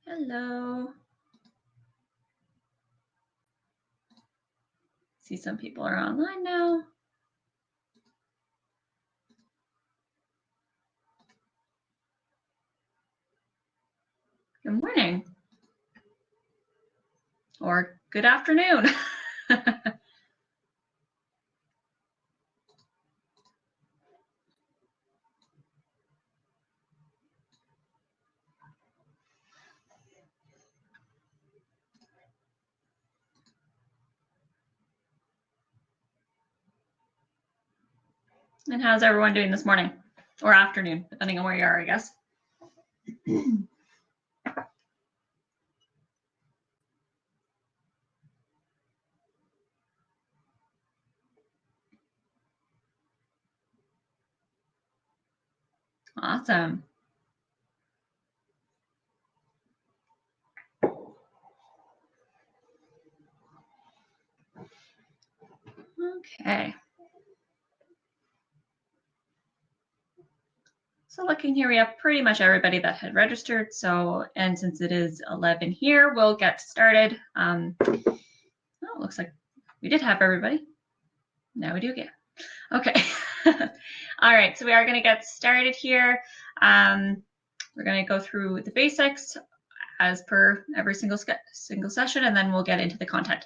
Hello. See, some people are online now. Good morning. Or good afternoon. And how's everyone doing this morning or afternoon, depending on where you are, I guess. Awesome. Okay. So looking here, we have pretty much everybody that had registered. So, and since it is 11 here, we'll get started. Oh, it looks like we did have everybody. Now we do again. Okay. All right, so we are going to get started here. We're going to go through the basics as per every single session, and then we'll get into the content.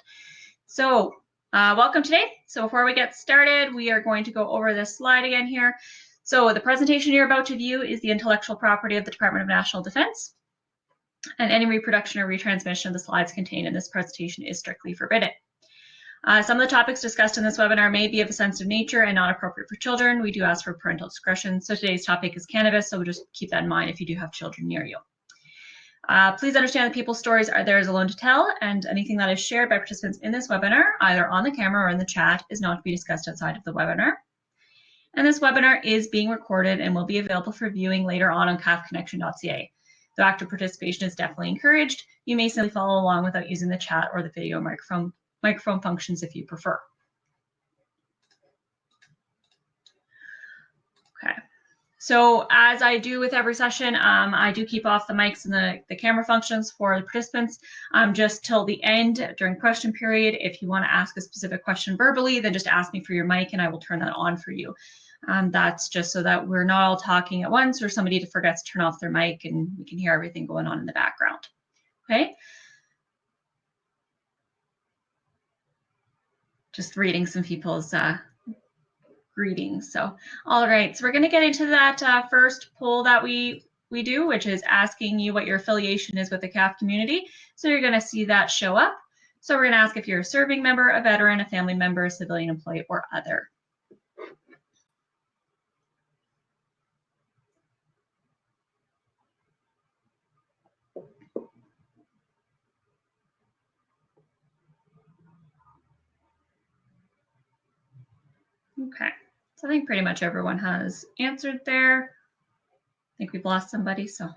So welcome today. So before we get started, we are going to go over this slide again here. So the presentation you're about to view is the intellectual property of the Department of National Defense, and any reproduction or retransmission of the slides contained in this presentation is strictly forbidden. Some of the topics discussed in this webinar may be of a sensitive nature and not appropriate for children. We do ask for parental discretion. So today's topic is cannabis, so just keep that in mind if you do have children near you. Please understand that people's stories are theirs alone to tell, and anything that is shared by participants in this webinar, either on the camera or in the chat, is not to be discussed outside of the webinar. And this webinar is being recorded and will be available for viewing later on calfconnection.ca. Though active participation is definitely encouraged, you may simply follow along without using the chat or the video microphone functions if you prefer. Okay. So as I do with every session, I do keep off the mics and the camera functions for the participants just till the end during question period. If you want to ask a specific question verbally, then just ask me for your mic and I will turn that on for you. That's just so that we're not all talking at once or somebody forgets to turn off their mic and we can hear everything going on in the background. Okay. Just reading some people's greetings. So, all right, so we're going to get into that first poll that we do, which is asking you what your affiliation is with the CAF community. So you're going to see that show up. So we're going to ask if you're a serving member, a veteran, a family member, a civilian employee, or other. Okay, so I think pretty much everyone has answered there. I think we've lost somebody, so.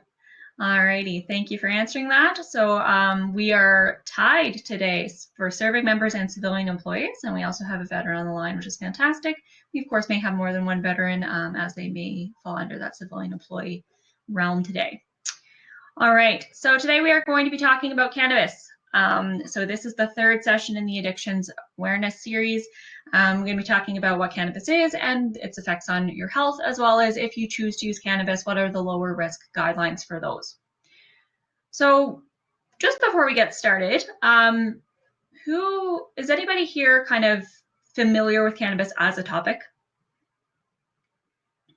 All righty, thank you for answering that. So we are tied today for serving members and civilian employees, and we also have a veteran on the line, which is fantastic. We, of course, may have more than one veteran as they may fall under that civilian employee realm today. All right, so today we are going to be talking about cannabis. So this is the third session in the Addictions Awareness series. We're going to be talking about what cannabis is and its effects on your health, as well as if you choose to use cannabis, what are the lower risk guidelines for those. So just before we get started, is anybody here kind of familiar with cannabis as a topic?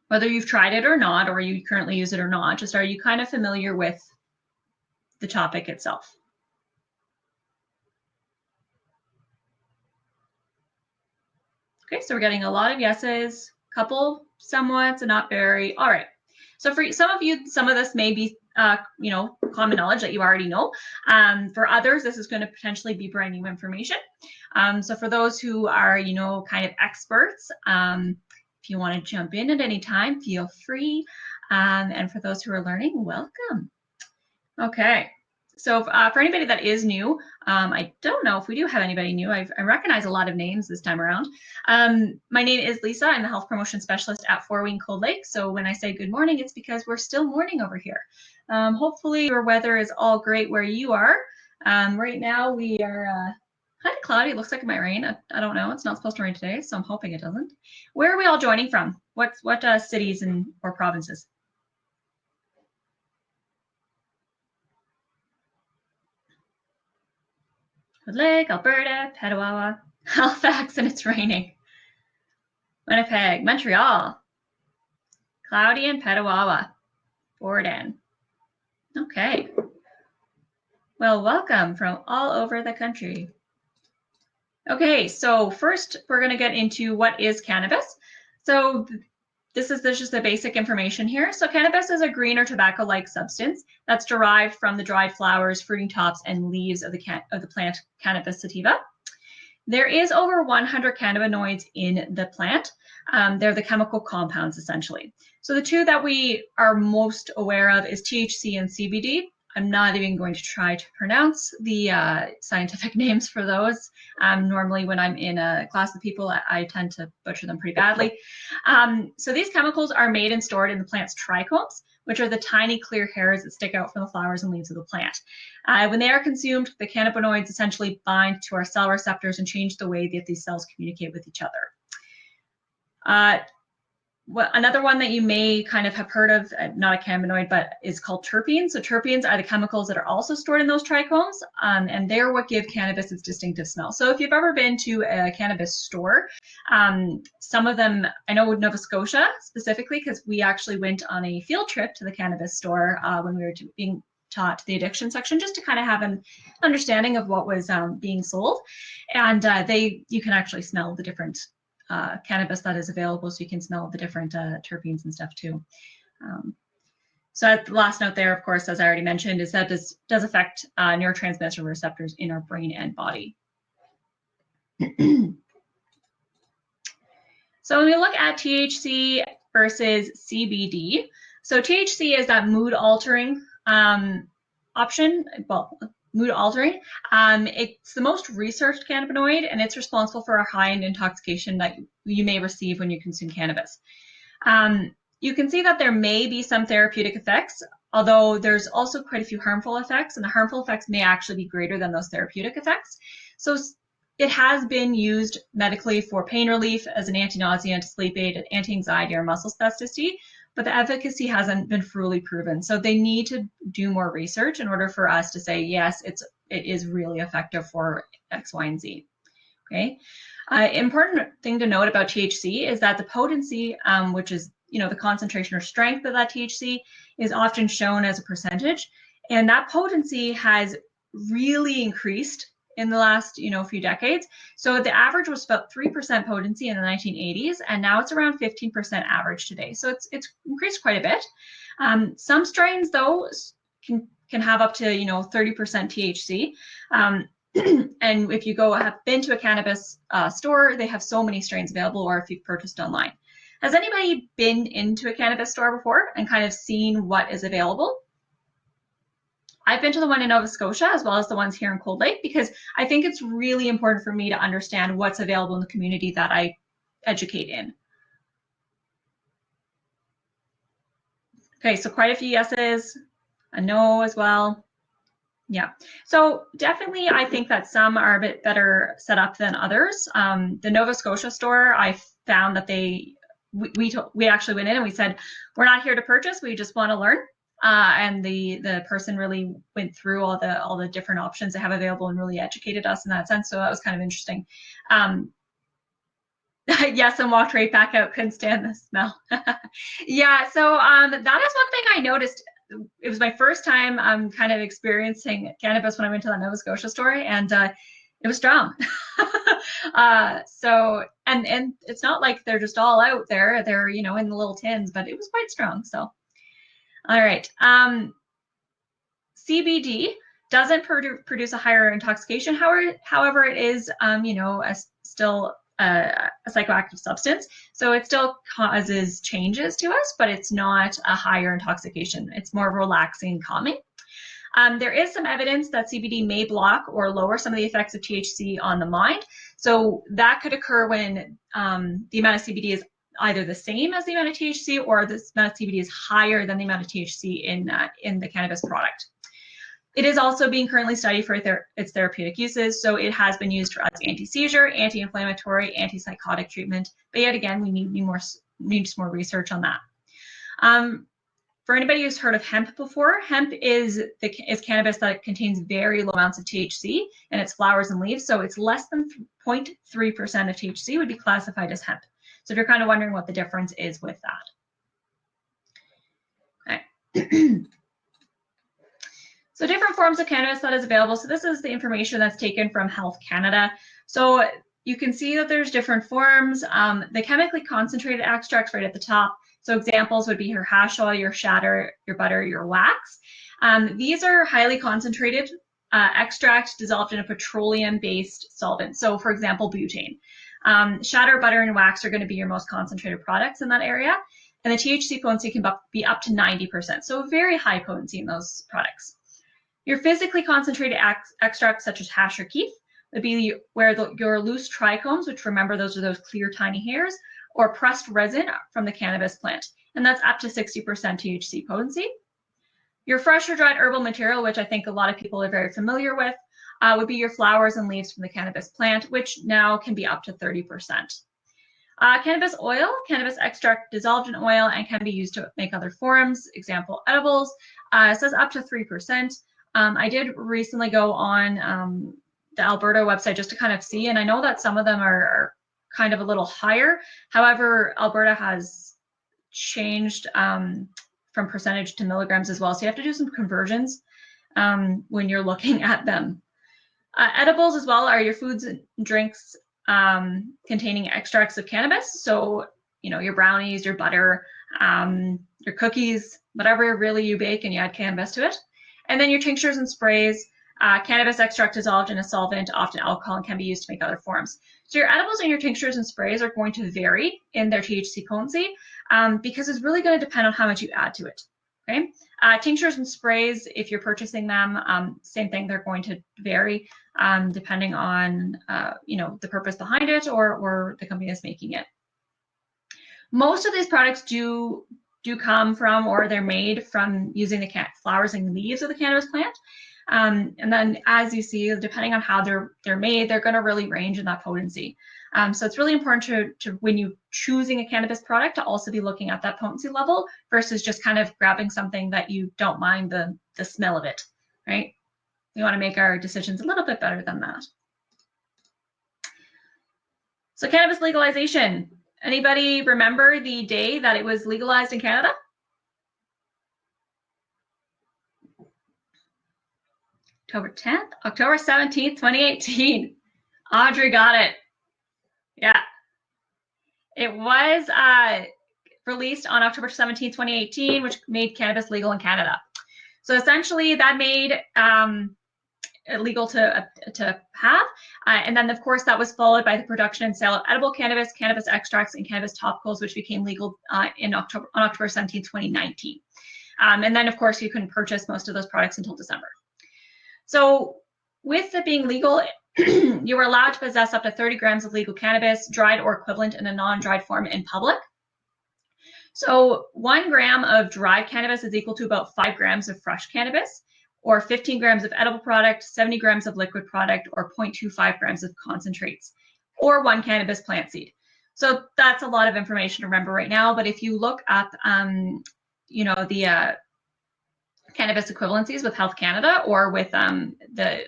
Whether you've tried it or not, or you currently use it or not, just are you kind of familiar with the topic itself? Okay, so we're getting a lot of yeses, couple somewhat, and not very. All right. So for some of you, some of this may be, common knowledge that you already know. For others, this is going to potentially be brand new information. So for those who are, kind of experts, if you want to jump in at any time, feel free. And for those who are learning, welcome. Okay. So for anybody that is new, I don't know if we do have anybody new. I recognize a lot of names this time around. My name is Lisa. I'm the health promotion specialist at Four Wing Cold Lake. So when I say good morning, it's because we're still morning over here. Hopefully your weather is all great where you are. Right now we are kind of cloudy. It looks like it might rain. I don't know. It's not supposed to rain today, so I'm hoping it doesn't. Where are we all joining from? What cities and or provinces? Cold Lake, Alberta, Petawawa, Halifax, and it's raining. Winnipeg, Montreal, cloudy in Petawawa, Borden. Okay. Well, welcome from all over the country. Okay, so first we're going to get into what is cannabis. So this is just the basic information here. So cannabis is a green or tobacco-like substance that's derived from the dried flowers, fruiting tops, and leaves of the plant Cannabis sativa. There is over 100 cannabinoids in the plant. They're the chemical compounds, essentially. So the two that we are most aware of is THC and CBD. I'm not even going to try to pronounce the scientific names for those. Normally when I'm in a class of people, I tend to butcher them pretty badly. So these chemicals are made and stored in the plant's trichomes, which are the tiny clear hairs that stick out from the flowers and leaves of the plant. When they are consumed, the cannabinoids essentially bind to our cell receptors and change the way that these cells communicate with each other. Another one that you may kind of have heard of, not a cannabinoid, but is called terpenes. So terpenes are the chemicals that are also stored in those trichomes, and they're what give cannabis its distinctive smell. So if you've ever been to a cannabis store, some of them, I know Nova Scotia specifically, because we actually went on a field trip to the cannabis store when we were being taught the addiction section, just to kind of have an understanding of what was being sold. And you can actually smell the different cannabis that is available, so you can smell the different terpenes and stuff too. So the last note there, of course, as I already mentioned, is that this does affect neurotransmitter receptors in our brain and body. So when we look at THC versus CBD, so THC is that mood altering option, well, mood altering. It's the most researched cannabinoid, and it's responsible for a high-end intoxication that you may receive when you consume cannabis. You can see that there may be some therapeutic effects, although there's also quite a few harmful effects, and the harmful effects may actually be greater than those therapeutic effects. So it has been used medically for pain relief, as an anti-nausea, sleep aid, anti-anxiety, or muscle spasticity, but the efficacy hasn't been fully proven. So they need to do more research in order for us to say, yes, it is really effective for X, Y, and Z. Okay. Important thing to note about THC is that the potency, which is the concentration or strength of that THC, is often shown as a percentage, and that potency has really increased in the last few decades. So the average was about 3% potency in the 1980s, and now it's around 15% average today. So it's increased quite a bit. Some strains though can have up to 30% THC. And if you have been to a cannabis store, they have so many strains available, or if you've purchased online. Has anybody been into a cannabis store before and kind of seen what is available? I've been to the one in Nova Scotia as well as the ones here in Cold Lake, because I think it's really important for me to understand what's available in the community that I educate in. Okay, so quite a few yeses, a no as well. Yeah, so definitely I think that some are a bit better set up than others. The Nova Scotia store, I found that we actually went in and we said, we're not here to purchase, we just want to learn. And the person really went through all the different options they have available and really educated us in that sense. So that was kind of interesting. Yes, and walked right back out. Couldn't stand the smell. Yeah, so that is one thing I noticed. It was my first time kind of experiencing cannabis when I went to that Nova Scotia store, and it was strong. So and it's not like they're just all out there. They're in the little tins, but it was quite strong. So. All right. CBD doesn't produce a higher intoxication. However, it is, still a psychoactive substance. So it still causes changes to us, but it's not a higher intoxication. It's more relaxing, calming. There is some evidence that CBD may block or lower some of the effects of THC on the mind. So that could occur when the amount of CBD is either the same as the amount of THC, or the amount of CBD is higher than the amount of THC in the cannabis product. It is also being currently studied for its therapeutic uses. So it has been used as anti-seizure, anti-inflammatory, antipsychotic treatment. But yet again, we need more research on that. For anybody who's heard of hemp before, hemp is cannabis that contains very low amounts of THC in its flowers and leaves. So it's less than 0.3% of THC would be classified as hemp. So if you're kind of wondering what the difference is with that. Okay. So different forms of cannabis that is available. So this is the information that's taken from Health Canada. So you can see that there's different forms. The chemically concentrated extracts right at the top. So examples would be your hash oil, your shatter, your butter, your wax. These are highly concentrated extracts dissolved in a petroleum-based solvent. So for example, butane. Shatter, butter, and wax are going to be your most concentrated products in that area. And the THC potency can be up to 90%. So very high potency in those products. Your physically concentrated extracts such as hash or kief would be where your loose trichomes, which remember those are those clear tiny hairs, or pressed resin from the cannabis plant. And that's up to 60% THC potency. Your fresh or dried herbal material, which I think a lot of people are very familiar with, would be your flowers and leaves from the cannabis plant, which now can be up to 30%. Cannabis oil, cannabis extract dissolved in oil, and can be used to make other forms, example, edibles, says up to 3%. I did recently go on the Alberta website just to kind of see, and I know that some of them are kind of a little higher. However, Alberta has changed from percentage to milligrams as well, so you have to do some conversions when you're looking at them. Edibles as well are your foods and drinks containing extracts of cannabis. So, you know, your brownies, your butter, your cookies, whatever really you bake and you add cannabis to it. And then your tinctures and sprays, cannabis extract dissolved in a solvent, often alcohol, and can be used to make other forms. So your edibles and your tinctures and sprays are going to vary in their THC potency because it's really going to depend on how much you add to it. Okay, tinctures and sprays, if you're purchasing them, same thing, they're going to vary depending on you know, the purpose behind it or the company that's making it. Most of these products do come from, or they're made from using the flowers and leaves of the cannabis plant. And then as you see, depending on how they're made, they're going to really range in that potency. So it's really important to when you're choosing a cannabis product to also be looking at that potency level versus just kind of grabbing something that you don't mind the smell of it, right? We want to make our decisions a little bit better than that. So cannabis legalization. Anybody remember the day that it was legalized in Canada? October 10th? October 17th, 2018. Audrey got it. Yeah. It was released on October 17th, 2018, which made cannabis legal in Canada. So essentially that made illegal to have. And then of course that was followed by the production and sale of edible cannabis, cannabis extracts, and cannabis topicals, which became legal on October 17, 2019. And then of course you couldn't purchase most of those products until December. So with it being legal, you were allowed to possess up to 30 grams of legal cannabis, dried or equivalent in a non-dried form in public. So 1 gram of dried cannabis is equal to about 5 grams of fresh cannabis, or 15 grams of edible product, 70 grams of liquid product, or 0.25 grams of concentrates, or 1 cannabis plant seed. So that's a lot of information to remember right now, but if you look up, you know, the cannabis equivalencies with Health Canada or with the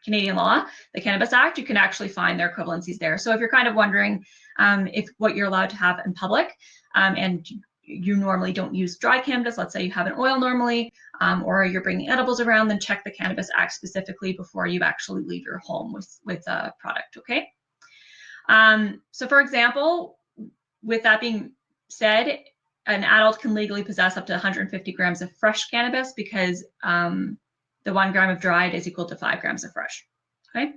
Canadian law, the Cannabis Act, you can actually find their equivalencies there. So if you're kind of wondering if what you're allowed to have in public, and you normally don't use dry cannabis, let's say you have an oil normally, or you're bringing edibles around, then check the Cannabis Act specifically before you actually leave your home with a product, okay? So for example, with that being said, an adult can legally possess up to 150 grams of fresh cannabis because the 1 gram of dried is equal to 5 grams of fresh, okay?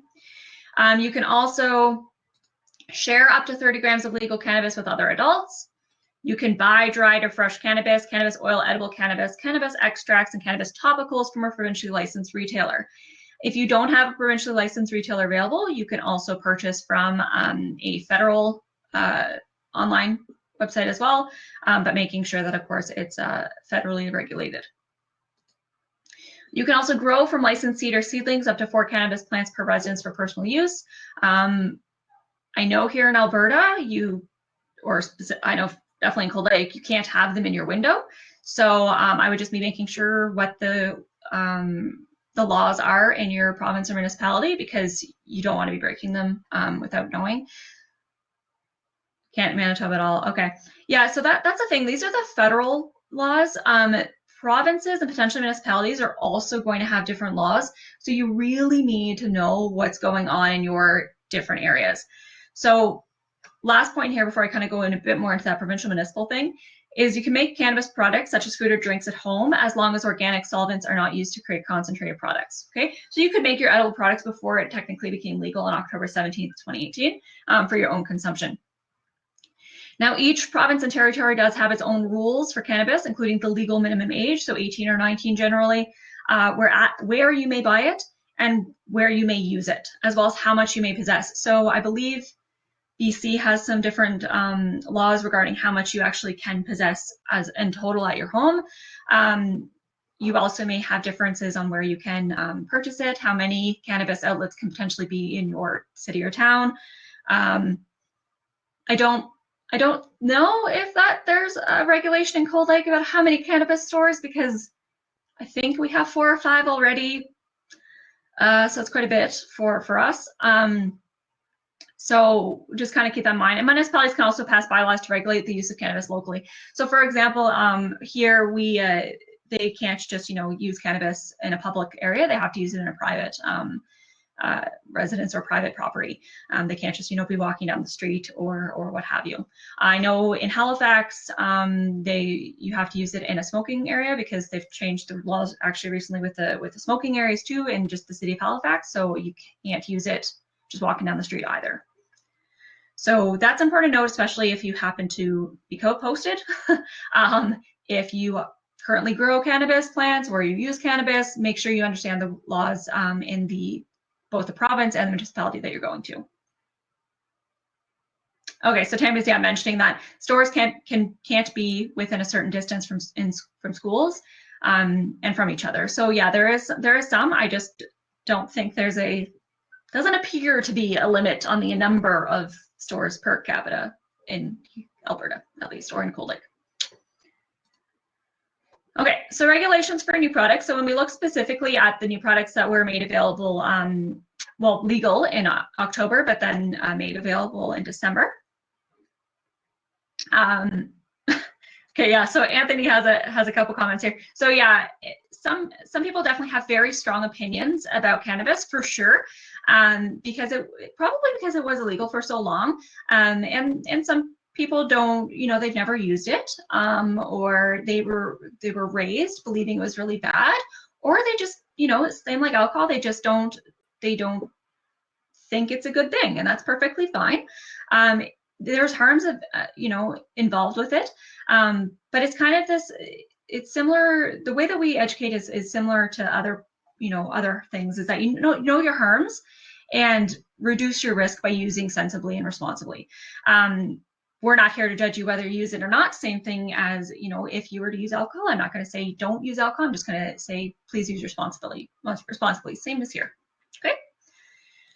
You can also share up to 30 grams of legal cannabis with other adults. You can buy dried or fresh cannabis, cannabis oil, edible cannabis, cannabis extracts, and cannabis topicals from a provincially licensed retailer. If you don't have a provincially licensed retailer available, you can also purchase from a federal online website as well, but making sure that, of course, it's federally regulated. You can also grow from licensed seed or seedlings up to 4 cannabis plants per residence for personal use. I know here in Alberta, I know definitely in Cold Lake, you can't have them in your window. So I would just be making sure what the laws are in your province or municipality, because you don't want to be breaking them without knowing. Can't Manitoba at all. Okay. Yeah, so that's the thing. These are the federal laws. Provinces and potentially municipalities are also going to have different laws. So you really need to know what's going on in your different areas. So last point here before I kind of go in a bit more into that provincial municipal thing is you can make cannabis products such as food or drinks at home as long as organic solvents are not used to create concentrated products. Okay, so you could make your edible products before it technically became legal on October 17th, 2018 for your own consumption. Now, each province and territory does have its own rules for cannabis, including the legal minimum age, so 18 or 19 generally, where you may buy it and where you may use it, as well as how much you may possess. So I believe BC has some different laws regarding how much you actually can possess as in total at your home. You also may have differences on where you can purchase it, how many cannabis outlets can potentially be in your city or town. I don't know if there's a regulation in Cold Lake about how many cannabis stores, because I think we have 4 or 5 already. So it's quite a bit for us. So just kind of keep that in mind. And municipalities can also pass bylaws to regulate the use of cannabis locally. So for example, here they can't just use cannabis in a public area. They have to use it in a private residence or private property. They can't just be walking down the street or what have you. I know in Halifax you have to use it in a smoking area, because they've changed the laws actually recently with the smoking areas too in just the city of Halifax. So you can't use it just walking down the street either. So that's important to note, especially if you happen to be co-posted. If you currently grow cannabis plants or you use cannabis, make sure you understand the laws in both the province and the municipality that you're going to. Okay, so Tammy's mentioning that stores can't be within a certain distance from schools and from each other. So yeah, there is some. I just don't think doesn't appear to be a limit on the number of stores per capita in Alberta, at least, or in Cold Lake. Okay, so regulations for new products. So when we look specifically at the new products that were made available, legal in October, but then made available in December. Okay, yeah, so Anthony has a couple comments here. So yeah, some people definitely have very strong opinions about cannabis, for sure, because it was illegal for so long, and some people don't, they've never used it, or they were raised believing it was really bad, or they just, same like alcohol, they don't think it's a good thing, and that's perfectly fine. There's harms of involved with it, but it's kind of it's similar. The way that we educate is similar to other things, is that you know your harms and reduce your risk by using sensibly and responsibly. We're not here to judge you whether you use it or not. Same thing as if you were to use alcohol, I'm not going to say don't use alcohol. I'm just going to say please use responsibly. Same as here. Okay.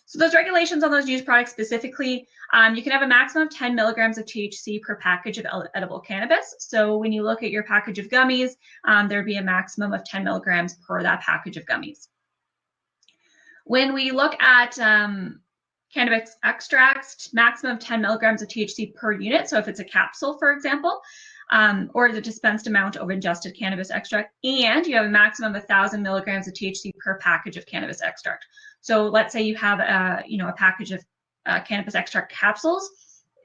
So those regulations on those used products specifically, you can have a maximum of 10 milligrams of THC per package of edible cannabis. So when you look at your package of gummies, there'd be a maximum of 10 milligrams per that package of gummies. When we look at cannabis extracts, maximum of 10 milligrams of THC per unit. So if it's a capsule, for example, or the dispensed amount of ingested cannabis extract, and you have a maximum of 1,000 milligrams of THC per package of cannabis extract. So let's say you have a package of cannabis extract capsules.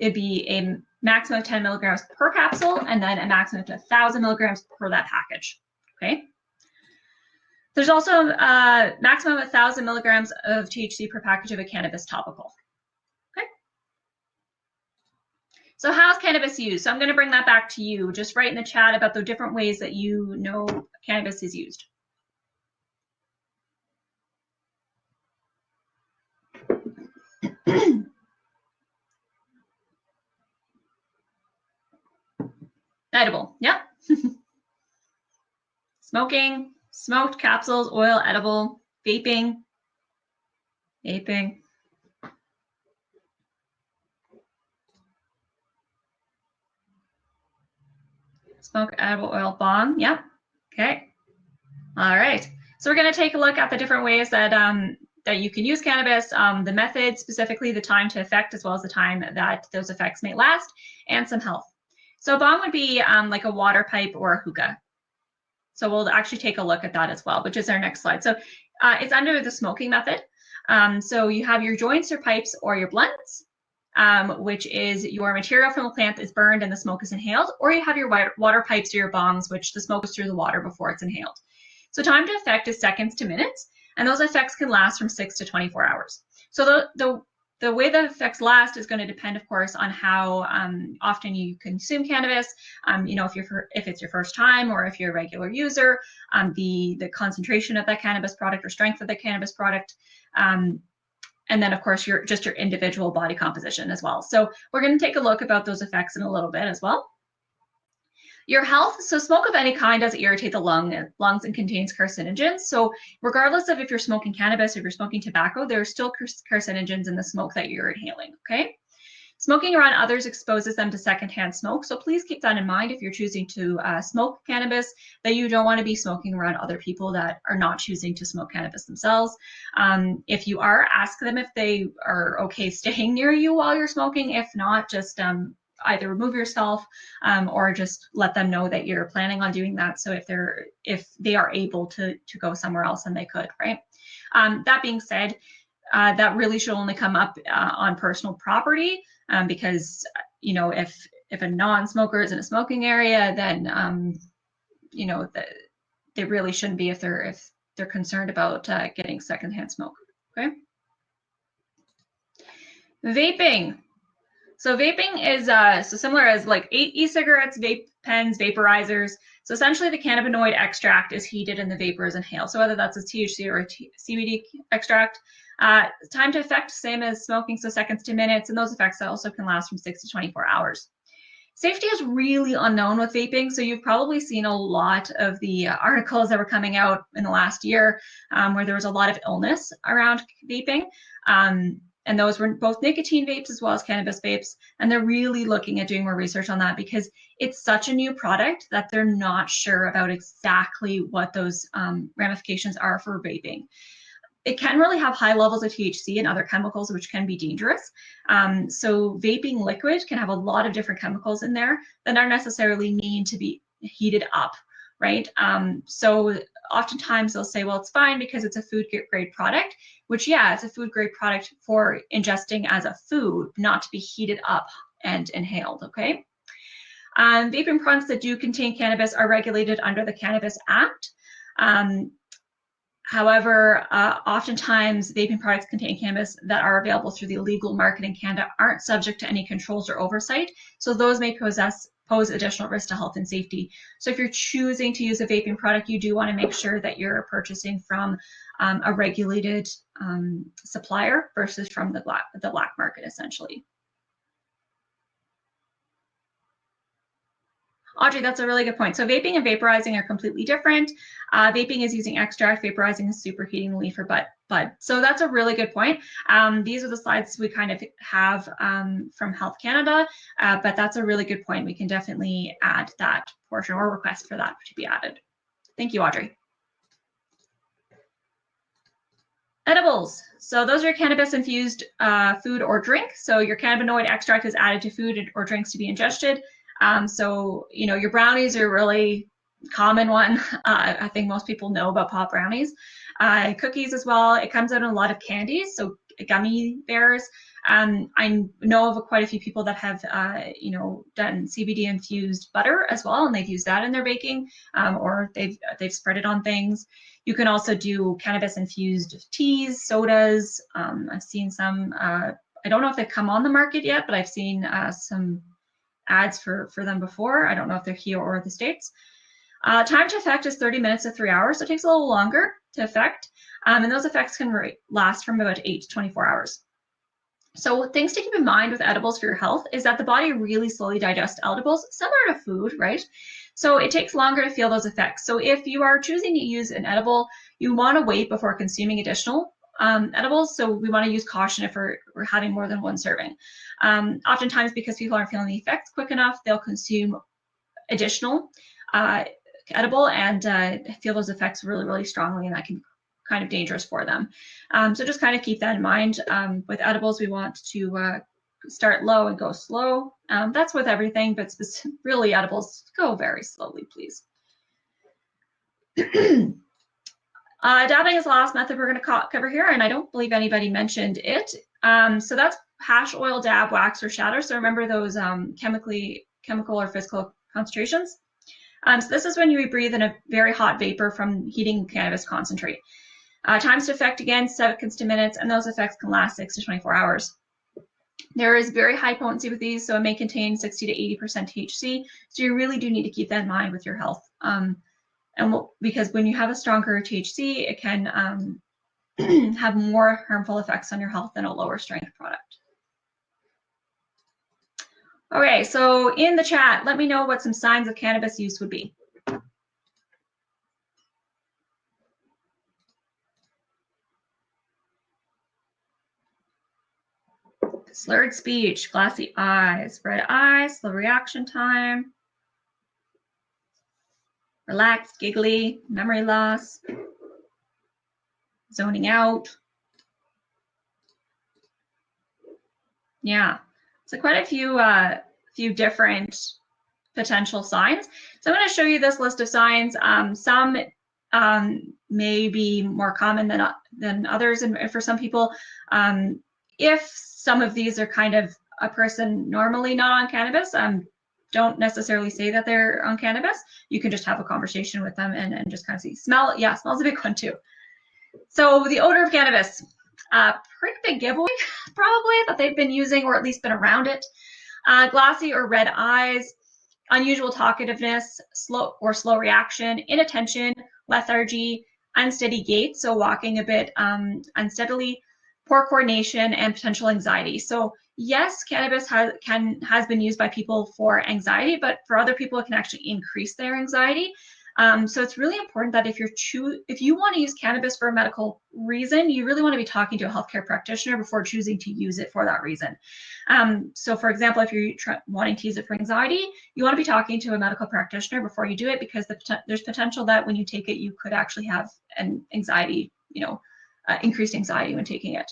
It'd be a maximum of 10 milligrams per capsule, and then a maximum of 1,000 milligrams per that package. Okay. There's also a maximum of 1,000 milligrams of THC per package of a cannabis topical. Okay. So how's cannabis used? So I'm going to bring that back to you. Just write in the chat about the different ways that you know cannabis is used. Edible, yep. Smoking, smoked capsules, oil, edible, vaping, smoke, edible, oil, bong, yep. Okay, all right. So we're going to take a look at the different ways that that you can use cannabis, the method, specifically the time to effect, as well as the time that those effects may last, and some health. So bong would be like a water pipe or a hookah. So we'll actually take a look at that as well, which is our next slide. So it's under the smoking method. So you have your joints, your pipes, or your blunts, which is your material from the plant is burned and the smoke is inhaled, or you have your water pipes or your bongs, which the smoke is through the water before it's inhaled. So time to effect is seconds to minutes, and those effects can last from 6 to 24 hours. So the way the effects last is going to depend, of course, on how often you consume cannabis. You know, if it's your first time or if you're a regular user, the concentration of that cannabis product or strength of the cannabis product. And then, of course, your individual body composition as well. So we're going to take a look about those effects in a little bit as well. Your health, so smoke of any kind does irritate the lungs and contains carcinogens. So regardless of if you're smoking cannabis or if you're smoking tobacco, there are still carcinogens in the smoke that you're inhaling, okay? Smoking around others exposes them to secondhand smoke. So please keep that in mind if you're choosing to smoke cannabis, that you don't want to be smoking around other people that are not choosing to smoke cannabis themselves. If you are, ask them if they are okay staying near you while you're smoking. If not, just either remove yourself or just let them know that you're planning on doing that. So if they are able to go somewhere else, then they could, right? That being said, that really should only come up on personal property because, you know, if a non-smoker is in a smoking area, then, you know, they really shouldn't be if they're concerned about getting secondhand smoke, okay? Vaping. So vaping is so similar as like e-cigarettes, vape pens, vaporizers. So essentially the cannabinoid extract is heated and the vapor is inhaled. So whether that's a THC or a CBD extract, time to effect, same as smoking, so seconds to minutes, and those effects also can last from 6 to 24 hours. Safety is really unknown with vaping, so you've probably seen a lot of the articles that were coming out in the last year where there was a lot of illness around vaping. And those were both nicotine vapes as well as cannabis vapes. And they're really looking at doing more research on that because it's such a new product that they're not sure about exactly what those ramifications are for vaping. It can really have high levels of THC and other chemicals, which can be dangerous. So vaping liquid can have a lot of different chemicals in there that aren't necessarily need to be heated up, right? So oftentimes they'll say, well, it's fine because it's a food grade product, which, yeah, it's a food grade product for ingesting as a food, not to be heated up and inhaled, okay? Vaping products that do contain cannabis are regulated under the Cannabis Act. However, oftentimes vaping products containing cannabis that are available through the illegal market in Canada aren't subject to any controls or oversight. So those may pose additional risk to health and safety. So if you're choosing to use a vaping product, you do want to make sure that you're purchasing from a regulated supplier versus from the black market, essentially. Audrey, that's a really good point. So vaping and vaporizing are completely different. Vaping is using extract, vaporizing is superheating the leaf or bud. So that's a really good point. These are the slides we kind of have from Health Canada, but that's a really good point. We can definitely add that portion or request for that to be added. Thank you, Audrey. Edibles. So those are cannabis infused food or drink. So your cannabinoid extract is added to food or drinks to be ingested. So, you know, your brownies are a really common one. I think most people know about pop brownies. Cookies as well. It comes out in a lot of candies, so gummy bears. I know of quite a few people that have, you know, done CBD infused butter as well, and they've used that in their baking, or they've spread it on things. You can also do cannabis infused teas, sodas. I've seen some. I don't know if they've come on the market yet, but I've seen some ads for them before. I don't know if they're here or the States. Time to effect is 30 minutes to 3 hours, so it takes a little longer to effect. And those effects can last from about 8 to 24 hours. So things to keep in mind with edibles for your health is that the body really slowly digests edibles, similar to food, right? So it takes longer to feel those effects. So if you are choosing to use an edible, you want to wait before consuming additional edibles. So we want to use caution if we're having more than one serving. Oftentimes, because people aren't feeling the effects quick enough, they'll consume additional edible and feel those effects really, really strongly, and that can be kind of dangerous for them. So just kind of keep that in mind. With edibles, we want to start low and go slow. That's with everything, but really edibles, go very slowly, please. Dabbing is the last method we're going to cover here, and I don't believe anybody mentioned it. So that's hash, oil, dab, wax, or shatter. So remember those chemical or physical concentrations. So this is when you breathe in a very hot vapor from heating cannabis concentrate. Times to effect, again, seconds to minutes, and those effects can last 6 to 24 hours. There is very high potency with these, so it may contain 60 to 80% THC, so you really do need to keep that in mind with your health. Because when you have a stronger THC, it can have more harmful effects on your health than a lower strength product. Okay, so in the chat, let me know what some signs of cannabis use would be. Slurred speech, glassy eyes, red eyes, slow reaction time, relaxed, giggly, memory loss, zoning out. Yeah, so quite a few different potential signs. So I'm going to show you this list of signs. Some may be more common than others, and for some people, if some of these are kind of a person normally not on cannabis, don't necessarily say that they're on cannabis. You can just have a conversation with them and just kind of see. Smell, yeah, smells a big one too. So the odor of cannabis, pretty big giveaway probably that they've been using or at least been around it. Glassy or red eyes, unusual talkativeness, slow reaction, inattention, lethargy, unsteady gait, so walking a bit unsteadily, poor coordination, and potential anxiety. So yes, cannabis has been used by people for anxiety, but for other people, it can actually increase their anxiety. So it's really important that if you want to use cannabis for a medical reason, you really want to be talking to a healthcare practitioner before choosing to use it for that reason. So for example, if you're wanting to use it for anxiety, you want to be talking to a medical practitioner before you do it, because there's potential that when you take it, you could actually have an anxiety, increased anxiety when taking it.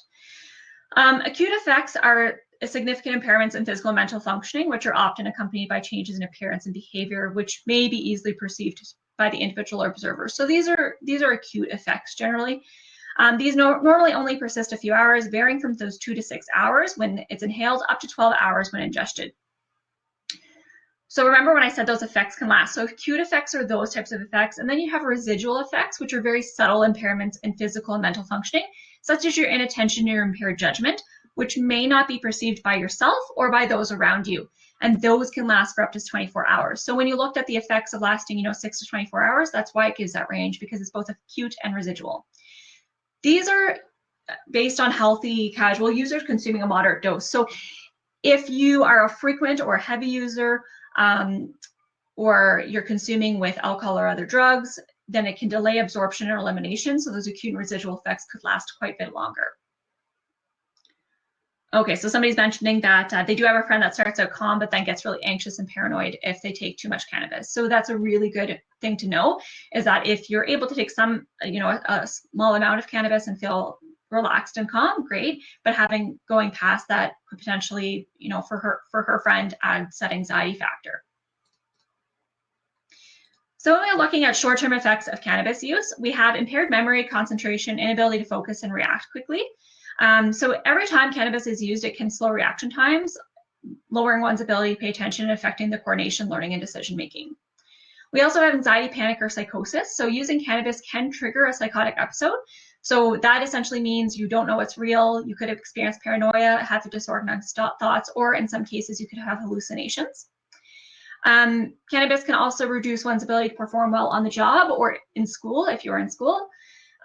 Acute effects are significant impairments in physical and mental functioning, which are often accompanied by changes in appearance and behavior, which may be easily perceived by the individual or observer. So these are acute effects generally. These normally only persist a few hours, varying from those 2 to 6 hours when it's inhaled, up to 12 hours when ingested. So remember when I said those effects can last. So acute effects are those types of effects, and then you have residual effects, which are very subtle impairments in physical and mental functioning, such as your inattention or impaired judgment, which may not be perceived by yourself or by those around you. And those can last for up to 24 hours. So when you looked at the effects of lasting, 6 to 24 hours, that's why it gives that range, because it's both acute and residual. These are based on healthy casual users consuming a moderate dose. So if you are a frequent or heavy user, or you're consuming with alcohol or other drugs, then it can delay absorption or elimination. So those acute and residual effects could last quite a bit longer. Okay, so somebody's mentioning that they do have a friend that starts out calm, but then gets really anxious and paranoid if they take too much cannabis. So that's a really good thing to know, is that if you're able to take some, a small amount of cannabis and feel relaxed and calm, great. But going past that could potentially, for her friend, add that anxiety factor. So when we're looking at short-term effects of cannabis use, we have impaired memory, concentration, inability to focus and react quickly. So every time cannabis is used, it can slow reaction times, lowering one's ability to pay attention and affecting the coordination, learning, and decision-making. We also have anxiety, panic, or psychosis. So using cannabis can trigger a psychotic episode. So that essentially means you don't know what's real. You could experience paranoia, have disorganized thoughts, or in some cases, you could have hallucinations. Cannabis can also reduce one's ability to perform well on the job or in school, if you're in school.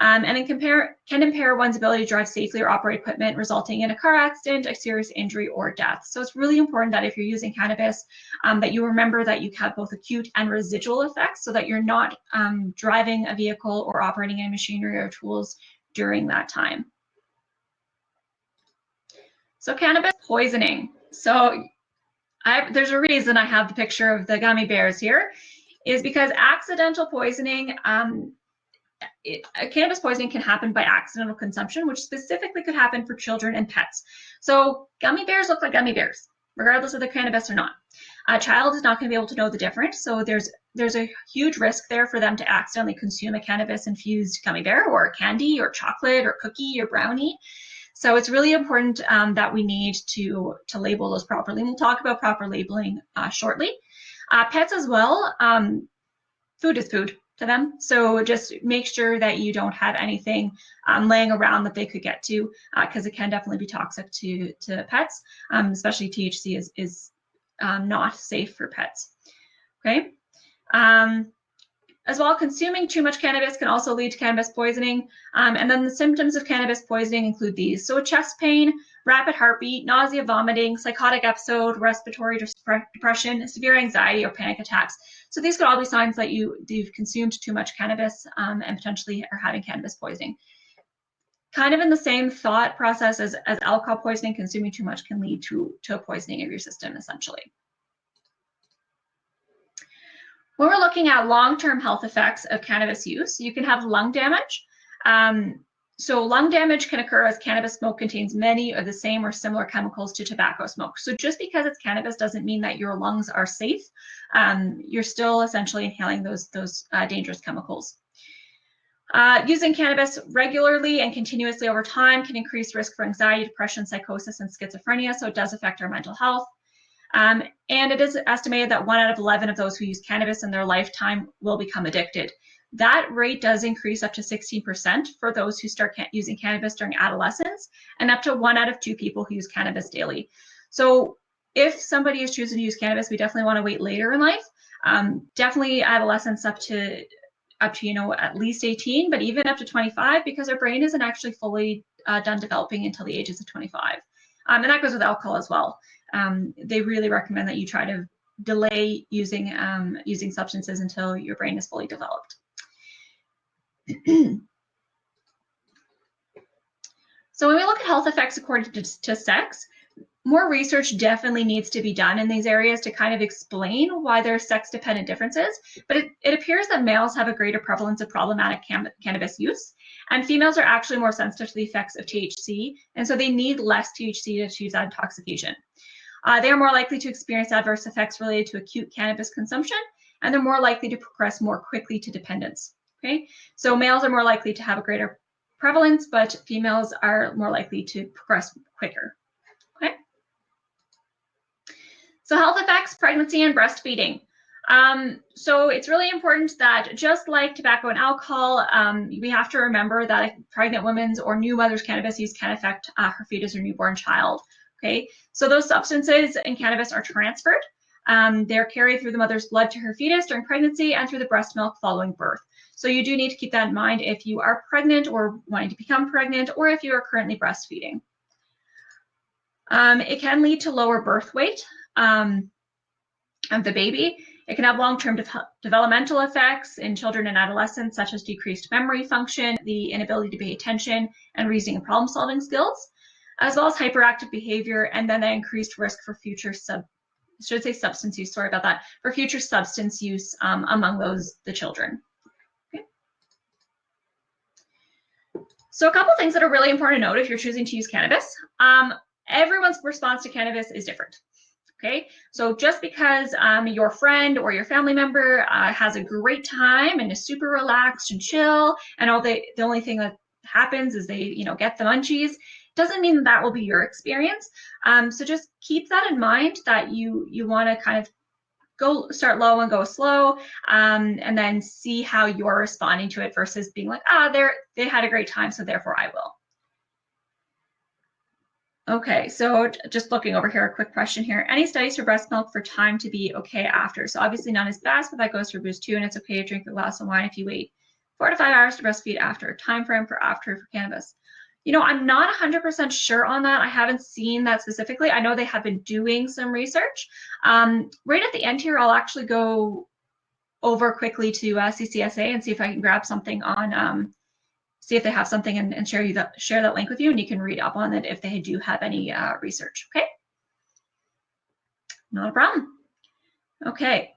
And it can impair one's ability to drive safely or operate equipment, resulting in a car accident, a serious injury, or death. So it's really important that if you're using cannabis, that you remember that you have both acute and residual effects, so that you're not driving a vehicle or operating any machinery or tools during that time. So cannabis poisoning. So there's a reason I have the picture of the gummy bears here, is because accidental poisoning, cannabis poisoning can happen by accidental consumption, which specifically could happen for children and pets. So gummy bears look like gummy bears, regardless of the cannabis or not. A child is not going to be able to know the difference, so there's a huge risk there for them to accidentally consume a cannabis-infused gummy bear or candy or chocolate or cookie or brownie. So it's really important that we need to label those properly. And we'll talk about proper labeling shortly. Pets as well, food is food to them. So just make sure that you don't have anything laying around that they could get to, because it can definitely be toxic to pets, especially THC is not safe for pets. Okay. As well, consuming too much cannabis can also lead to cannabis poisoning. And then the symptoms of cannabis poisoning include these. So chest pain, rapid heartbeat, nausea, vomiting, psychotic episode, respiratory depression, severe anxiety, or panic attacks. So these could all be signs that you've consumed too much cannabis and potentially are having cannabis poisoning. Kind of in the same thought process as alcohol poisoning, consuming too much can lead to a poisoning of your system, essentially. When we're looking at long-term health effects of cannabis use, you can have lung damage. So lung damage can occur as cannabis smoke contains many of the same or similar chemicals to tobacco smoke. So just because it's cannabis doesn't mean that your lungs are safe. You're still essentially inhaling those dangerous chemicals. Using cannabis regularly and continuously over time can increase risk for anxiety, depression, psychosis, and schizophrenia. So it does affect our mental health. And it is estimated that 1 out of 11 of those who use cannabis in their lifetime will become addicted. That rate does increase up to 16% for those who start using cannabis during adolescence, and up to 1 out of 2 people who use cannabis daily. So if somebody is choosing to use cannabis, we definitely want to wait later in life. Definitely adolescents up to at least 18, but even up to 25, because our brain isn't actually fully done developing until the ages of 25. And that goes with alcohol as well. They really recommend that you try to delay using substances until your brain is fully developed. So when we look at health effects according to sex, more research definitely needs to be done in these areas to kind of explain why there are sex-dependent differences. But it appears that males have a greater prevalence of problematic cannabis use, and females are actually more sensitive to the effects of THC, and so they need less THC to achieve that intoxication. They are more likely to experience adverse effects related to acute cannabis consumption, and they're more likely to progress more quickly to dependence. Okay, so males are more likely to have a greater prevalence, but females are more likely to progress quicker. Okay. So health effects, pregnancy, and breastfeeding. So it's really important that just like tobacco and alcohol, we have to remember that a pregnant woman's or new mother's cannabis use can affect her fetus or newborn child. Okay, so those substances in cannabis are transferred. They're carried through the mother's blood to her fetus during pregnancy and through the breast milk following birth. So you do need to keep that in mind if you are pregnant or wanting to become pregnant, or if you are currently breastfeeding. It can lead to lower birth weight of the baby. It can have long-term developmental effects in children and adolescents, such as decreased memory function, the inability to pay attention, and reasoning and problem-solving skills, as well as hyperactive behavior, and then the increased risk for future substance use, sorry about that, for future substance use among the children. Okay. So a couple things that are really important to note if you're choosing to use cannabis. Everyone's response to cannabis is different. Okay, so just because your friend or your family member has a great time and is super relaxed and chill, and the only thing that happens is they get the munchies, doesn't mean that will be your experience. So just keep that in mind, that you want to kind of start low and go slow, and then see how you're responding to it versus being like, they had a great time, so therefore I will. Okay, so just looking over here, a quick question here. Any studies for breast milk for time to be okay after? So obviously none is best, but that goes for boost too, and it's okay to drink a glass of wine if you wait 4 to 5 hours to breastfeed after. Time frame for after for cannabis. You know, I'm not 100% sure on that. I haven't seen that specifically. I know they have been doing some research. Right at the end here, I'll actually go over quickly to CCSA and see if I can grab something on see if they have something and share that link with you, and you can read up on it if they do have any research. Okay, not a problem. Okay,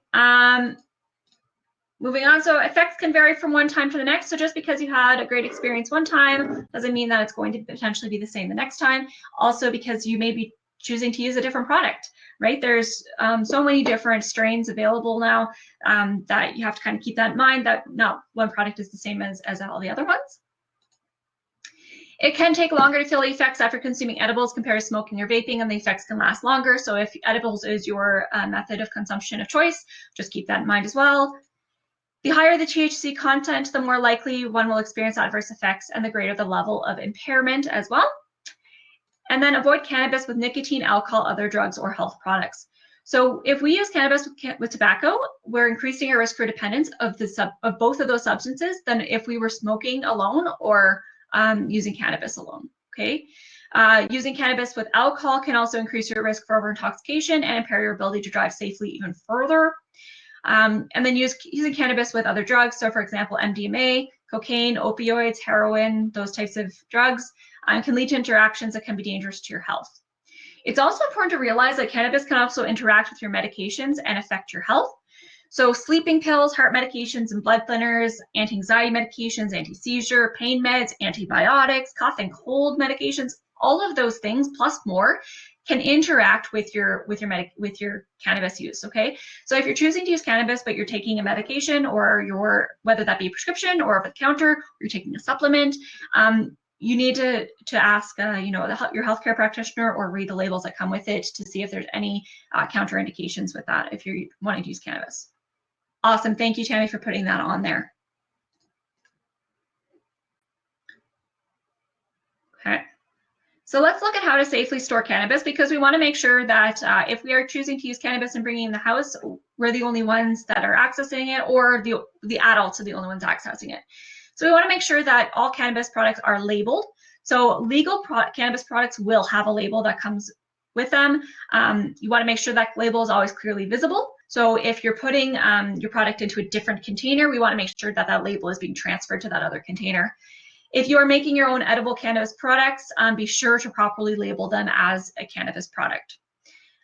moving on. So effects can vary from one time to the next. So just because you had a great experience one time doesn't mean that it's going to potentially be the same the next time. Also, because you may be choosing to use a different product, right? There's so many different strains available now that you have to kind of keep that in mind, that not one product is the same as all the other ones. It can take longer to feel the effects after consuming edibles compared to smoking or vaping, and the effects can last longer. So if edibles is your method of consumption of choice, just keep that in mind as well. The higher the THC content, the more likely one will experience adverse effects, and the greater the level of impairment as well. And then avoid cannabis with nicotine, alcohol, other drugs, or health products. So if we use cannabis with tobacco, we're increasing our risk for dependence of both of those substances than if we were smoking alone or using cannabis alone. Okay. Using cannabis with alcohol can also increase your risk for overintoxication and impair your ability to drive safely even further. And then using cannabis with other drugs. So for example, MDMA, cocaine, opioids, heroin, those types of drugs can lead to interactions that can be dangerous to your health. It's also important to realize that cannabis can also interact with your medications and affect your health. So sleeping pills, heart medications, and blood thinners, anti-anxiety medications, anti-seizure, pain meds, antibiotics, cough and cold medications, all of those things plus more can interact with your cannabis use. Okay, so if you're choosing to use cannabis but you're taking a medication, or whether that be a prescription or over the counter, or you're taking a supplement, you need to ask your healthcare practitioner or read the labels that come with it to see if there's any counterindications with that if you're wanting to use cannabis. Awesome. Thank you, Tammy, for putting that on there. Okay. So let's look at how to safely store cannabis, because we want to make sure that if we are choosing to use cannabis and bringing it in the house, we're the only ones that are accessing it, or the adults are the only ones accessing it. So we want to make sure that all cannabis products are labeled. So legal cannabis products will have a label that comes with them. You want to make sure that label is always clearly visible. So if you're putting your product into a different container, we want to make sure that that label is being transferred to that other container. If you are making your own edible cannabis products, be sure to properly label them as a cannabis product.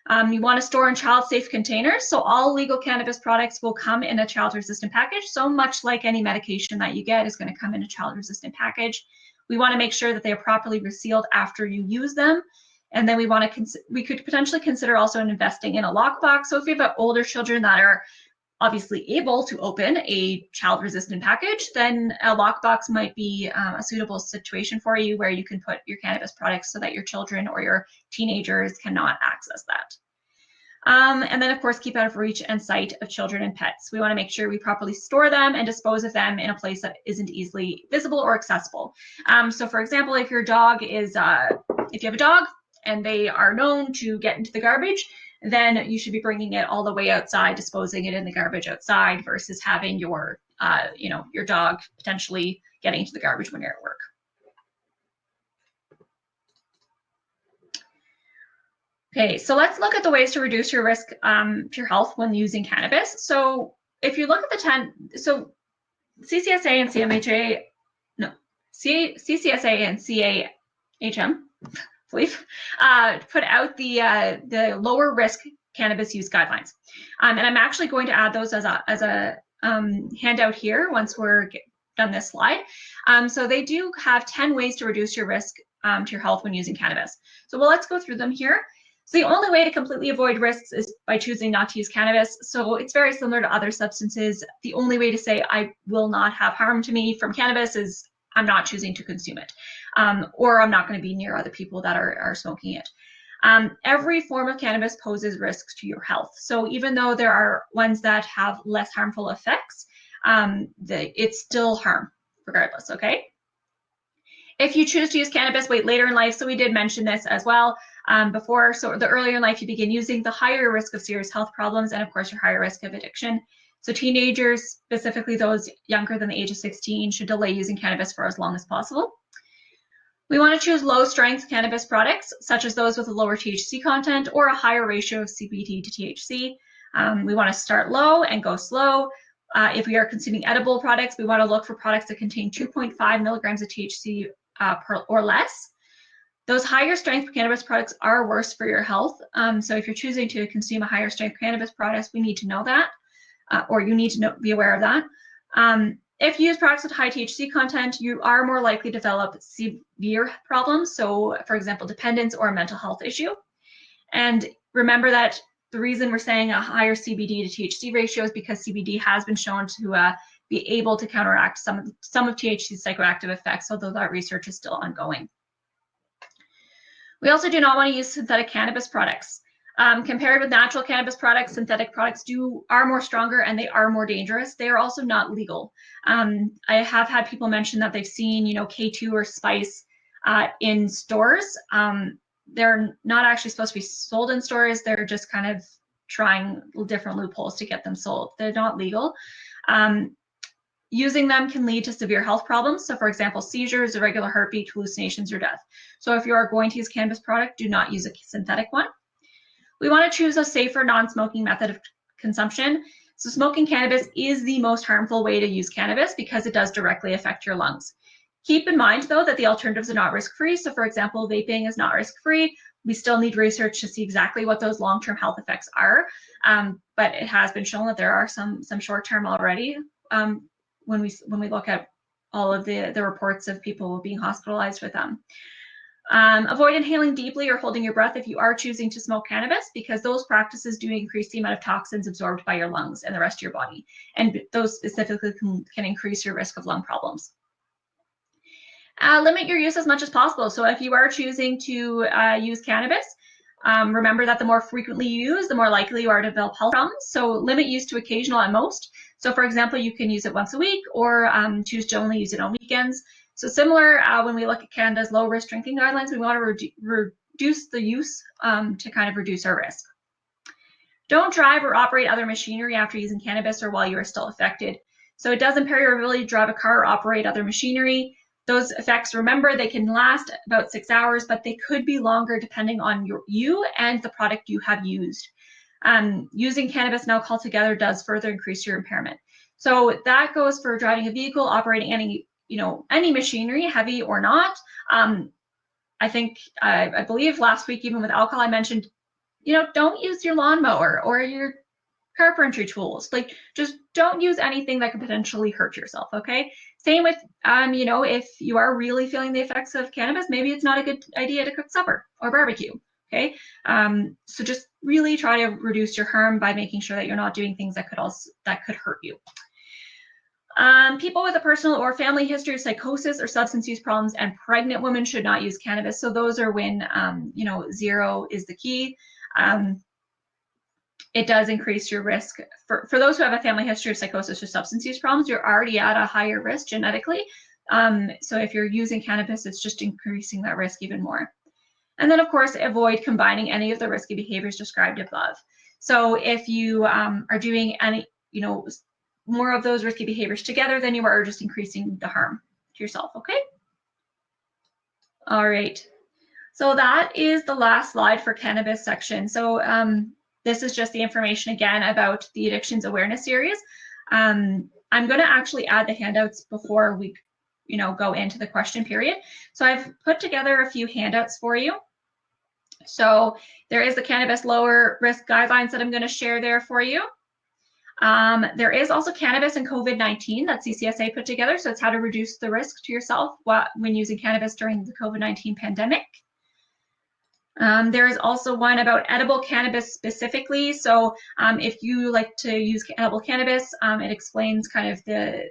You want to store in child-safe containers. So all legal cannabis products will come in a child-resistant package. So much like any medication that you get is going to come in a child-resistant package. We want to make sure that they are properly resealed after you use them. And then we could potentially consider also investing in a lockbox. So if you have older children that are obviously able to open a child-resistant package, then a lockbox might be a suitable situation for you, where you can put your cannabis products so that your children or your teenagers cannot access that. And then, of course, keep out of reach and sight of children and pets. We want to make sure we properly store them and dispose of them in a place that isn't easily visible or accessible. So, for example, if your dog is, if you have a dog and they are known to get into the garbage, then you should be bringing it all the way outside, disposing it in the garbage outside, versus having your dog potentially getting into the garbage when you're at work. Okay, so let's look at the ways to reduce your risk to your health when using cannabis. So if you look at so CCSA and CCSA and CAHM, I believe, put out the lower risk cannabis use guidelines, and I'm actually going to add those as a handout here once we're done this slide. So they do have 10 ways to reduce your risk to your health when using cannabis. So let's go through them here. So the only way to completely avoid risks is by choosing not to use cannabis. So it's very similar to other substances. The only way to say I will not have harm to me from cannabis is I'm not choosing to consume it, or I'm not going to be near other people that are smoking it. Every form of cannabis poses risks to your health. So even though there are ones that have less harmful effects, it's still harm regardless, okay? If you choose to use cannabis later in life, so we did mention this as well before, so the earlier in life you begin using, the higher risk of serious health problems, and of course your higher risk of addiction. So teenagers, specifically those younger than the age of 16, should delay using cannabis for as long as possible. We want to choose low-strength cannabis products, such as those with a lower THC content or a higher ratio of CBD to THC. We want to start low and go slow. If we are consuming edible products, we want to look for products that contain 2.5 milligrams of THC or less. Those higher strength cannabis products are worse for your health. So if you're choosing to consume a higher strength cannabis product, we need to know that, or you need to be aware of that. If you use products with high THC content, you are more likely to develop severe problems. So for example, dependence or a mental health issue. And remember that the reason we're saying a higher CBD to THC ratio is because CBD has been shown to be able to counteract some of THC's psychoactive effects, although that research is still ongoing. We also do not want to use synthetic cannabis products. Compared with natural cannabis products, synthetic products are more stronger and they are more dangerous. They are also not legal. I have had people mention that they've seen, K2 or Spice in stores. They're not actually supposed to be sold in stores. They're just kind of trying different loopholes to get them sold. They're not legal. Using them can lead to severe health problems. So for example, seizures, irregular heartbeat, hallucinations, or death. So if you are going to use a cannabis product, do not use a synthetic one. We want to choose a safer non-smoking method of consumption. So smoking cannabis is the most harmful way to use cannabis because it does directly affect your lungs. Keep in mind, though, that the alternatives are not risk-free. So for example, vaping is not risk-free. We still need research to see exactly what those long-term health effects are. But it has been shown that there are some short-term already when we look at all of the reports of people being hospitalized with them. Avoid inhaling deeply or holding your breath if you are choosing to smoke cannabis, because those practices do increase the amount of toxins absorbed by your lungs and the rest of your body. And those specifically can increase your risk of lung problems. Limit your use as much as possible. So if you are choosing to use cannabis, remember that the more frequently you use, the more likely you are to develop health problems. So limit use to occasional at most. So for example, you can use it once a week or choose to only use it on weekends. So similar, when we look at Canada's low risk drinking guidelines, we want to reduce the use to kind of reduce our risk. Don't drive or operate other machinery after using cannabis or while you are still affected. So it does impair your ability to drive a car or operate other machinery. Those effects, remember, they can last about 6 hours, but they could be longer depending on you and the product you have used. Using cannabis and alcohol together does further increase your impairment. So that goes for driving a vehicle, operating any machinery, heavy or not. I believe last week, even with alcohol, I mentioned, don't use your lawnmower or your carpentry tools. Like, just don't use anything that could potentially hurt yourself, okay? Same with, if you are really feeling the effects of cannabis, maybe it's not a good idea to cook supper or barbecue, okay? So just really try to reduce your harm by making sure that you're not doing things that could hurt you. People with a personal or family history of psychosis or substance use problems and pregnant women should not use cannabis. So those are when, 0 is the key. It does increase your risk. For those who have a family history of psychosis or substance use problems, you're already at a higher risk genetically. So if you're using cannabis, it's just increasing that risk even more. And then, of course, avoid combining any of the risky behaviors described above. So if you are doing any, more of those risky behaviors together, then you are just increasing the harm to yourself, okay? All right. So that is the last slide for cannabis section. So this is just the information again about the Addictions Awareness Series. I'm going to actually add the handouts before we, go into the question period. So I've put together a few handouts for you. So there is the Cannabis Lower Risk Guidelines that I'm going to share there for you. There is also Cannabis and COVID-19 that CCSA put together. So it's how to reduce the risk to yourself when using cannabis during the COVID-19 pandemic. There is also one about edible cannabis specifically. So if you like to use edible cannabis, it explains kind of the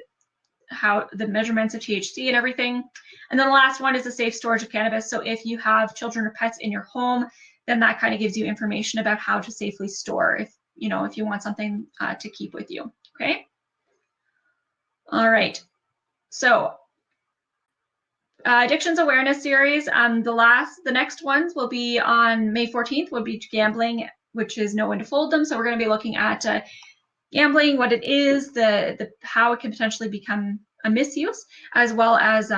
measurements of THC and everything. And then the last one is the safe storage of cannabis. So if you have children or pets in your home, then that kind of gives you information about how to safely store if you want something to keep with you, okay? All right, so addictions awareness series. The next ones will be on May 14th, will be gambling, which is know when to fold them. So we're going to be looking at gambling, what it is, how it can potentially become a misuse, as well as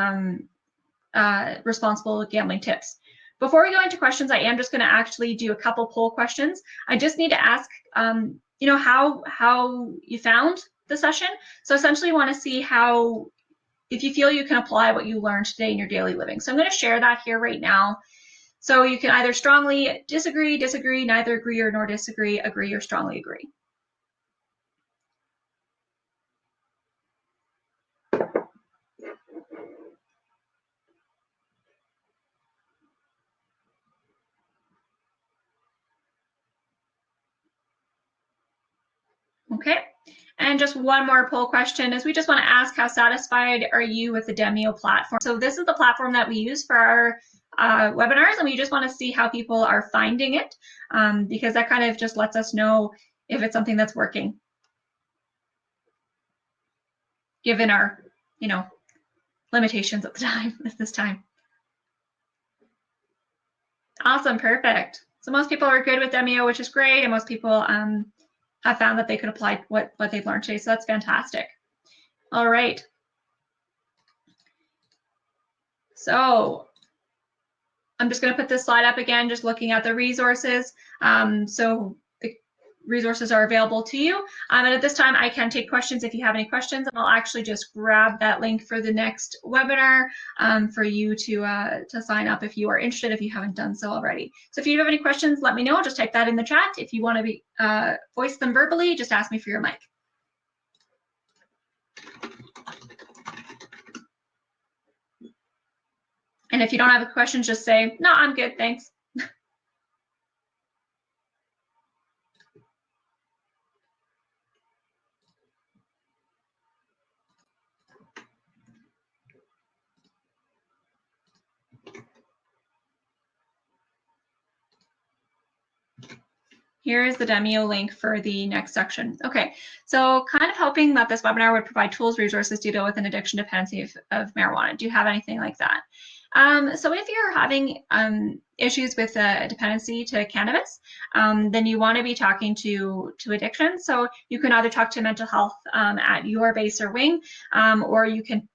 responsible gambling tips. Before we go into questions, I am just going to actually do a couple poll questions. I just need to ask, you know, how you found the session. So essentially, you want to see how, if you feel you can apply what you learned today in your daily living. So I'm going to share that here right now. So you can either strongly disagree, neither agree or nor disagree, agree or strongly agree. Okay. And just one more poll question is we just want to ask, how satisfied are you with the Demio platform? So this is the platform that we use for our webinars, and we just want to see how people are finding it, because that kind of just lets us know if it's something that's working, given our, you know, limitations at the time, at this time. Awesome, perfect. So most people are good with Demio, which is great, and most people have found that they could apply what they've learned today, so that's fantastic. All right. So I'm just going to put this slide up again, just looking at the resources. So the resources are available to you. And at this time, I can take questions if you have any questions, and I'll actually just grab that link for the next webinar for you to sign up if you are interested, if you haven't done so already. So if you have any questions, let me know. Just type that in the chat. If you want to voice them verbally, just ask me for your mic. And if you don't have a question, just say, no, I'm good, thanks. Here is the Demio link for the next section. Okay, so kind of hoping that this webinar would provide tools, resources to deal with an addiction dependency of marijuana. Do you have anything like that? So if you're having issues with dependency to cannabis, then you want to be talking to addiction. So you can either talk to mental health at your base or wing, or you can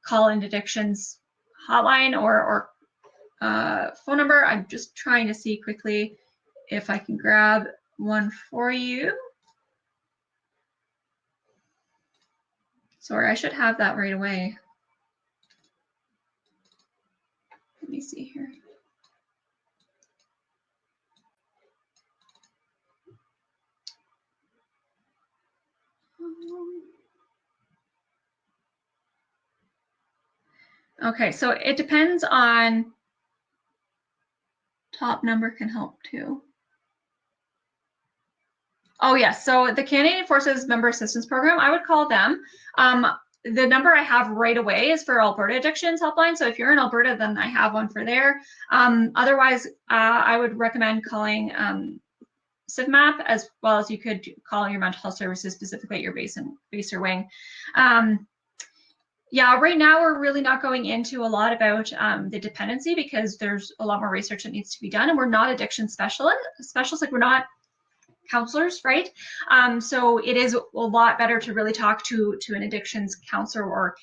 call an addictions hotline or phone number. I'm just trying to see quickly if I can grab one for you. Sorry, I should have that right away. Let me see here. Okay, so it depends on, top number can help too. Oh yes, so the Canadian Forces Member Assistance Program, I would call them. The number I have right away is for Alberta Addictions Helpline. So if you're in Alberta, then I have one for there. Otherwise, I would recommend calling CivMap, as well as you could call your mental health services specifically at your base or wing. Yeah, right now we're really not going into a lot about the dependency, because there's a lot more research that needs to be done, and we're not addiction specialists, like we're not counselors, right? So it is a lot better to really talk to an addictions counselor or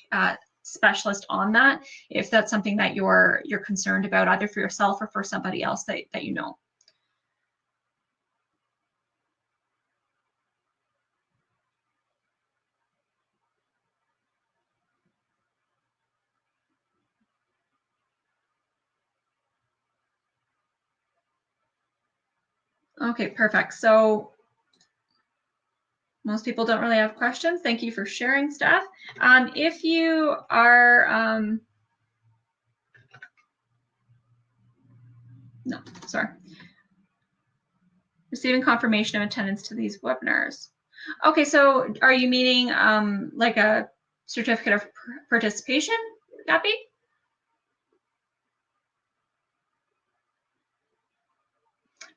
specialist on that, if that's something that you're concerned about, either for yourself or for somebody else that you know. Okay, perfect. So most people don't really have questions. Thank you for sharing stuff. If you are, no, sorry. Receiving confirmation of attendance to these webinars. Okay, so are you meaning like a certificate of participation, Gappy?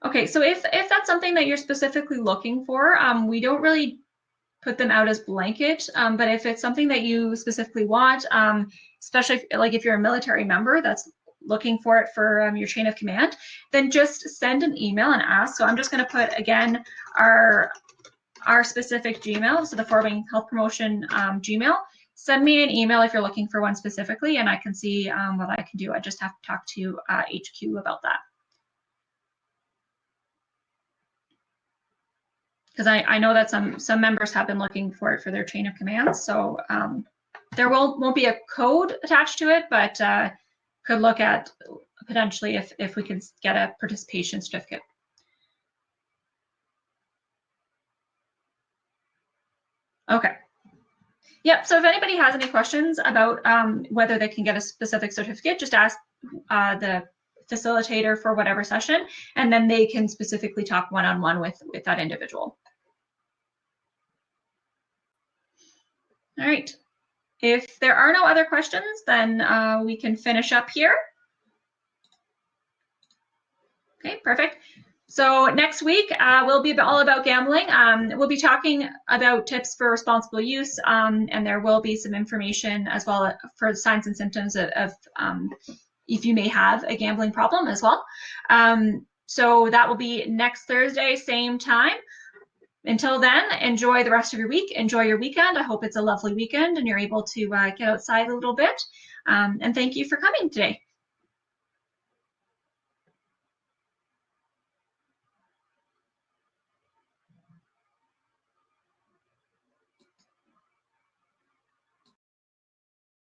Okay, so if that's something that you're specifically looking for, we don't really put them out as blanket, but if it's something that you specifically want, especially if you're a military member that's looking for it for your chain of command, then just send an email and ask. So I'm just going to put, again, our specific Gmail, so the Forwarding Health Promotion Gmail. Send me an email if you're looking for one specifically, and I can see what I can do. I just have to talk to HQ about that. Because I know that some members have been looking for it for their chain of command. So there won't be a code attached to it, but could look at potentially if we could get a participation certificate. Okay. Yep. So if anybody has any questions about whether they can get a specific certificate, just ask the facilitator for whatever session, and then they can specifically talk one-on-one with that individual. All right. If there are no other questions, then we can finish up here. Okay, perfect. So next week will be all about gambling. We'll be talking about tips for responsible use, and there will be some information as well for signs and symptoms of if you may have a gambling problem as well. So that will be next Thursday, same time. Until then, enjoy the rest of your week. Enjoy your weekend. I hope it's a lovely weekend and you're able to get outside a little bit. And thank you for coming today.